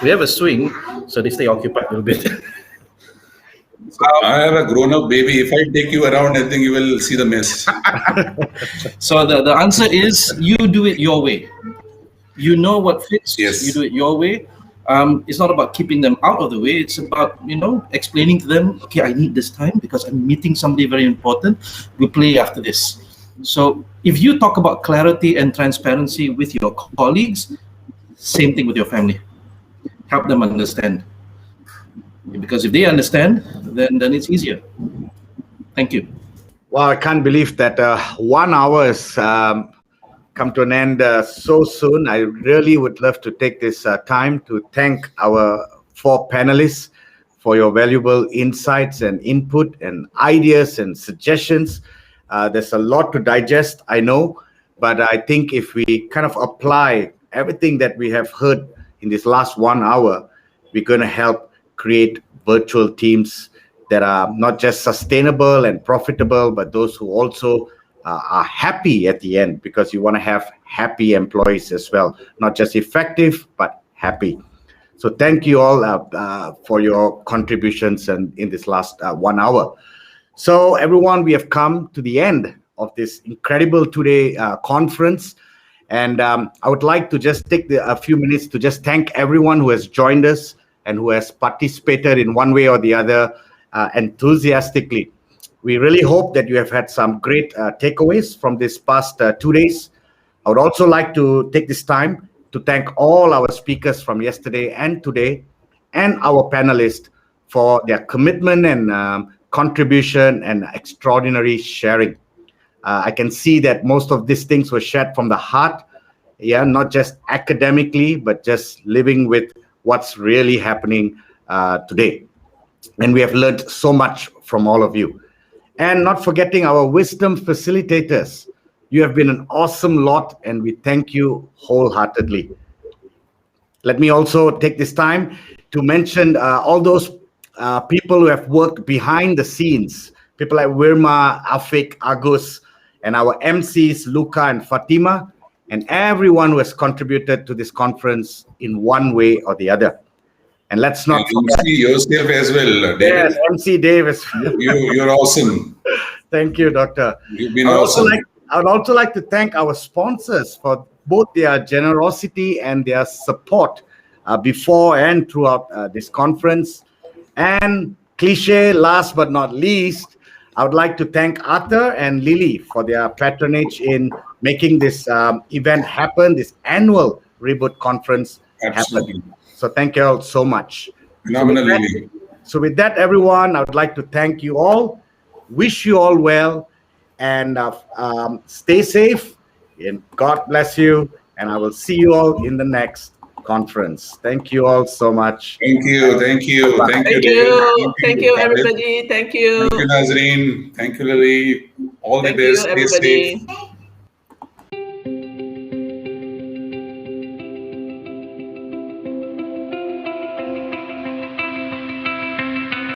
we have a swing, so they stay occupied a little bit. I have a grown-up baby. If I take you around, I think you will see the mess. So the answer is, you do it your way. You know what fits. Yes. You do it your way. It's not about keeping them out of the way. It's about, explaining to them, okay, I need this time because I'm meeting somebody very important. We'll play after this. So if you talk about clarity and transparency with your colleagues, same thing with your family. Help them understand. Because if they understand, then it's easier. Thank you. Well, I can't believe that 1 hour has come to an end so soon. I really would love to take this time to thank our 4 panelists for your valuable insights and input and ideas and suggestions. There's a lot to digest, I know, but I think if we kind of apply everything that we have heard in this last 1 hour, we're going to help create virtual teams that are not just sustainable and profitable, but those who also are happy at the end, because you want to have happy employees as well, not just effective, but happy. So thank you all for your contributions and in this last 1 hour. So everyone, we have come to the end of this incredible two-day conference. And I would like to just take a few minutes to just thank everyone who has joined us and who has participated in one way or the other enthusiastically. We really hope that you have had some great takeaways from this past 2 days. I would also like to take this time to thank all our speakers from yesterday and today, and our panelists for their commitment and contribution and extraordinary sharing. I can see that most of these things were shared from the heart, not just academically, but just living with what's really happening today. And we have learned so much from all of you. And not forgetting our wisdom facilitators. You have been an awesome lot, and we thank you wholeheartedly. Let me also take this time to mention all those people who have worked behind the scenes, people like Wirma, Afik, Agus, and our MCs, Luca and Fatima, and everyone who has contributed to this conference in one way or the other. And let's not forget yourself as well, David. Yes, MC Davis. You're awesome. Thank you, Doctor. You've been awesome. I would also like to thank our sponsors for both their generosity and their support before and throughout this conference. And cliche, last but not least, I would like to thank Arthur and Lily for their patronage in making this event happen, this annual Reboot conference happen. So thank you all so much. Phenomenally. So with that, everyone, I would like to thank you all, wish you all well, and stay safe, and God bless you, and I will see you all in the next conference. Thank you all so much. Thank you. Thank you. Thank you. Thank David. you. Thank you, Khalid. everybody. Thank you. Thank you, Nadzrin. Thank you, Lily. All the Thank you, best. Stay safe. everybody.